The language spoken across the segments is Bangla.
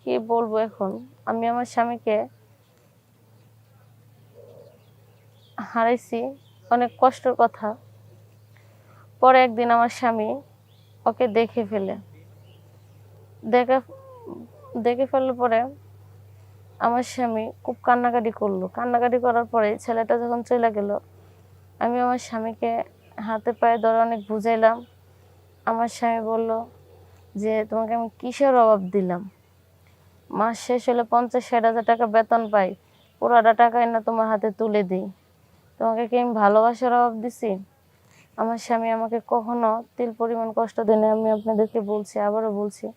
কি বলবো এখন? আমি আমার স্বামীকে হারাইছি, অনেক কষ্টের কথা। পরে একদিন আমার স্বামী ওকে দেখে ফেলে। দেখা দেখে ফেলার পরে আমার স্বামী খুব কান্নাকাটি করলো। কান্নাকাটি করার পরে ছেলেটা যখন চইলা গেল, আমি আমার স্বামীকে হাতে পায়ে ধরে অনেক বুঝাইলাম। আমার স্বামী বলল যে, "তোমাকে আমি কিসের অভাব দিলাম? মাস শেষ হলে ৫০-৬০ হাজার টাকা বেতন পাই। পুরাটা টাকা এনে তোমার হাতে তুলে দিই। তোমাকে কি আমি ভালোবাসার অভাব দিছি?" আমার স্বামী আমাকে কখনো তিল পরিমাণ কষ্ট দেয় নাই। আমি আপনাদেরকে বলছি, আবারও বলছি।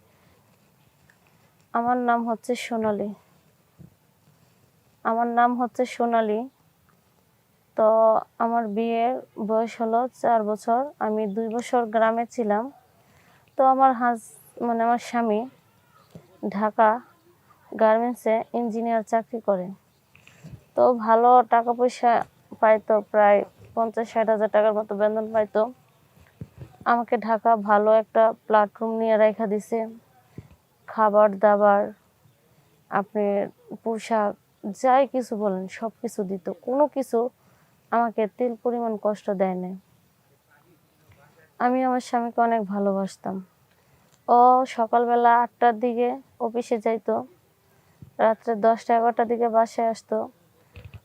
আমার নাম হচ্ছে সোনালী। আমার নাম হচ্ছে সোনালী। তো আমার বিয়ের বয়স হলো ৪ বছর। আমি ২ বছর গ্রামে ছিলাম। তো আমার আমার স্বামী ঢাকা গার্মেন্টসে ইঞ্জিনিয়ার চাকরি করে। তো ভালো টাকা পয়সা পাইতো, প্রায় ৫০-৬০ হাজার টাকার মতো বেতন পাইতো। আমাকে ঢাকা ভালো একটা প্ল্যাটফর্ম নিয়ে রাইখা দিছে। খাবার দাবার, আপনি পোশাক, যাই কিছু বলেন সব কিছু দিত। কোনো কিছু আমাকে তিল পরিমাণ কষ্ট দেয় নাই। আমি আমার স্বামীকে অনেক ভালোবাসতাম। ও সকালবেলা ৮টার দিকে অফিসে যাইতো, রাত্রে ১০টা-১১টার দিকে বাসায় আসতো।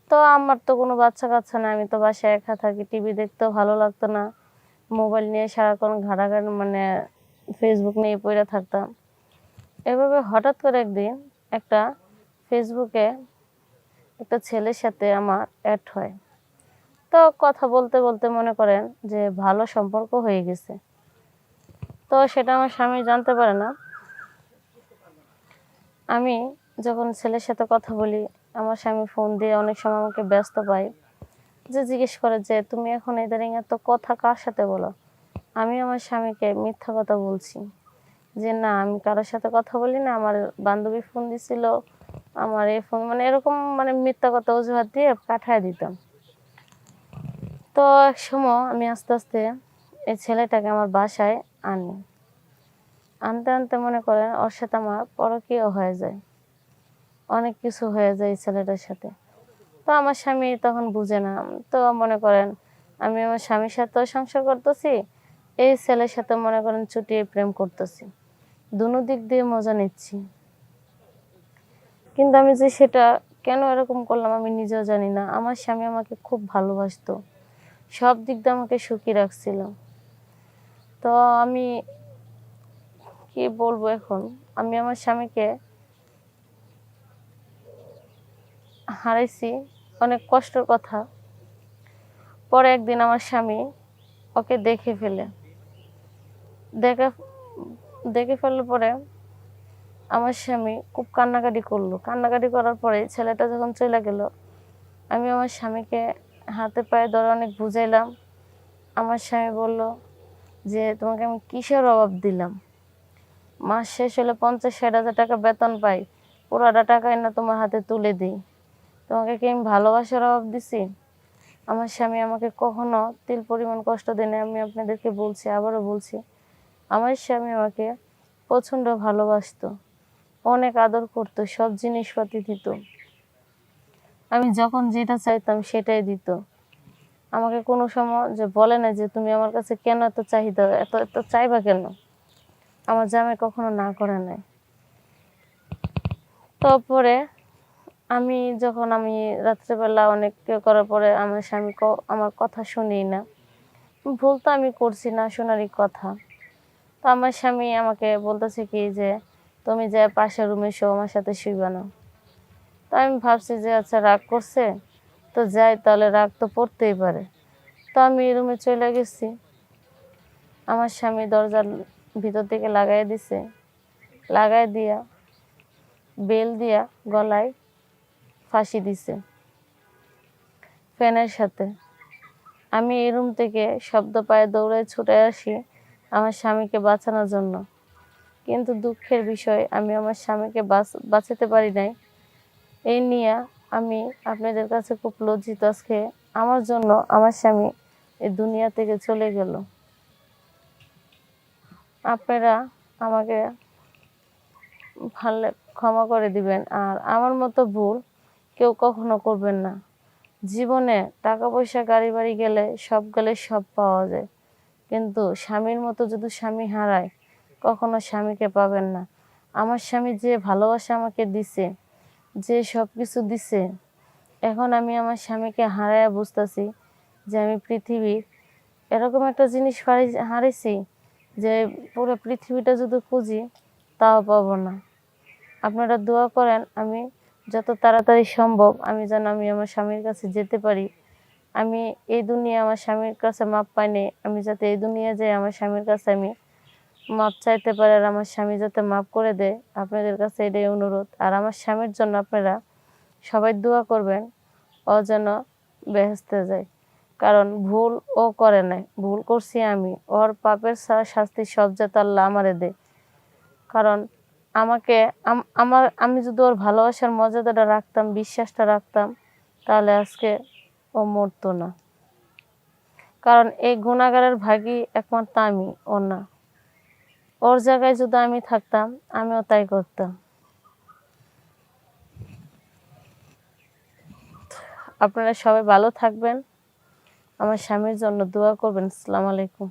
তো আমার তো কোনো বাচ্চা-কাচ্চা নাই, আমি তো বাসায় একা থাকি। টিভি দেখতেও ভালো লাগতো না। মোবাইল নিয়ে সারাক্ষণ ঘাটাঘাটি ফেসবুক নিয়ে পইড়া থাকতাম। এভাবে হঠাৎ করে একদিন একটা ফেসবুকে একটা ছেলের সাথে আমার অ্যাড হয়। তো কথা বলতে বলতে মনে করেন যে ভালো সম্পর্ক হয়ে গেছে। তো সেটা আমার স্বামী জানতে পারে না। আমি যখন ছেলের সাথে কথা বলি, আমার স্বামী ফোন দিয়ে অনেক সময় আমাকে ব্যস্ত পায়। যে জিজ্ঞেস করে যে, "তুমি এখন ইদানিং এত কথা কার সাথে বলো?" আমি আমার স্বামীকে মিথ্যা কথা বলছি যে, "না, আমি কারোর সাথে কথা বলি না। আমার বান্ধবী ফোন দিছিল, আমার এই ফোন", এরকম মিথ্যা কথা অজুহাত দিয়ে পাঠায় দিতাম। তো একসময় আমি আস্তে আস্তে এই ছেলেটাকে আমার বাসায় আনি। আনতে আনতে মনে করেন ওর সাথে আমার পরকীয়া হয়ে যায়। অনেক কিছু হয়ে যায় এই ছেলেটার সাথে। তো আমার স্বামী তখন বুঝে না। তো মনে করেন আমি আমার স্বামীর সাথেও সংসার করতেছি, এই ছেলের সাথে মনে করেন চুটিয়ে প্রেম করতেছি। দুনো দিক দিয়ে মজা নিচ্ছি। কিন্তু আমি যে সেটা কেন এরকম করলাম আমি নিজেও জানি না। আমার স্বামী আমাকে খুব ভালোবাসতো। সব দিক দিয়ে আমাকে সুখী রাখছিল। তো আমি কি বলবো এখন? আমি আমার স্বামীকে হারাইছি, অনেক কষ্টের কথা। পরে একদিন আমার স্বামী ওকে দেখে ফেলে। দেখা দেখে ফেলার পরে আমার স্বামী খুব কান্নাকাটি করলো। কান্নাকাটি করার পরে ছেলেটা যখন চইলা গেল, আমি আমার স্বামীকে হাতে পায়ে ধরে অনেক বুঝাইলাম। আমার স্বামী বলল যে, "তোমাকে আমি কিসের অভাব দিলাম? মাস শেষ হলে ৫০-৬০ হাজার টাকা বেতন পাই। পুরাটা টাকা এনে তোমার হাতে তুলে দিই। তোমাকে কি আমি ভালোবাসার অভাব দিছি?" আমার স্বামী আমাকে কখনো তিল পরিমাণ কষ্ট দেয় নাই। আমি আপনাদেরকে বলছি, আবারও বলছি। আমার স্বামী আমাকে প্রচণ্ড ভালোবাসতো। অনেক আদর করতো, সব জিনিসপাতি দিত। আমি যখন যেটা চাইতাম সেটাই দিত। আমাকে কোনো সময় যে বলে না যে, "তুমি আমার কাছে কেন এত চাহিদা, এত এত চাইবা কেন?" আমার জামাই কখনো না করে নাই। তারপরে আমি রাত্রেবেলা অনেক করার পরে আমার স্বামী আমার কথা শুনেই না। ভুল তো আমি করছি না, শোনারই কথা। তো আমার স্বামী আমাকে বলতেছে কি যে, "তুমি যে পাশের রুমে শোও, আমার সাথে শুইবা না?" তো আমি ভাবছি যে আচ্ছা রাগ করছে, তো যাই, তাহলে রাগ তো পড়তেই পারে। তো আমি রুমে চলে গেছি। আমার স্বামী দরজার ভিতর থেকে লাগাই দিছে। লাগাই দিয়া বেল দিয়া গলায় ফাঁসি দিছে ফ্যানের সাথে। আমি এই রুম থেকে শব্দ পায়ে দৌড়ে ছুটে আসি আমার স্বামীকে বাঁচানোর জন্য। কিন্তু দুঃখের বিষয় আমি আমার স্বামীকে বাঁচাতে পারি নাই। এই নিয়ে আমি আপনাদের কাছে খুব লজ্জিত। আজকে আমার জন্য আমার স্বামী এই দুনিয়া থেকে চলে গেল। আপনারা আমাকে ভালো ক্ষমা করে দিবেন। আর আমার মতো ভুল কেউ কখনো করবেন না। জীবনে টাকা পয়সা গাড়ি বাড়ি গেলে সব পাওয়া যায়, কিন্তু স্বামীর মতো যদি স্বামী হারায় কখনো স্বামীকে পাবেন না। আমার স্বামী যে ভালোবাসা আমাকে দিছে, যে সব কিছু দিছে, এখন আমি আমার স্বামীকে হারায়া বুঝতেছি যে আমি পৃথিবীর এরকম একটা জিনিস হারাইছি যে পুরো পৃথিবীটা যদি খুঁজি তাও পাবো না। আপনারা দোয়া করেন আমি যত তাড়াতাড়ি সম্ভব আমি আমার স্বামীর কাছে যেতে পারি। আমি এই দুনিয়া আমার স্বামীর কাছে মাপ পাইনি, আমি যাতে এই দুনিয়া যাই আমার স্বামীর কাছে আমি মাপ চাইতে পারি, আর আমার স্বামী যাতে মাপ করে দেয়। আপনাদের কাছে এটাই অনুরোধ। আর আমার স্বামীর জন্য আপনারা সবাই দোয়া করবেন, ও যেন বেহেশতে যায়। কারণ ভুল ও করে নাই, ভুল করছি আমি। ওর পাপের শাস্তি সব যাতে আল্লাহ আমারে দেয়। কারণ আমাকে আমি যদি ওর ভালোবাসার মর্যাদাটা রাখতাম, বিশ্বাসটা রাখতাম, তাহলে আজকে ও মরতো না। কারণ এই গুনাহগারের ভাগী একমাত্র আমি, ও না। ওর জায়গায় যদি আমি থাকতাম আমিও তাই করতাম। আপনারা সবাই ভালো থাকবেন, আমার স্বামীর জন্য দোয়া করবেন। আসসালামু আলাইকুম।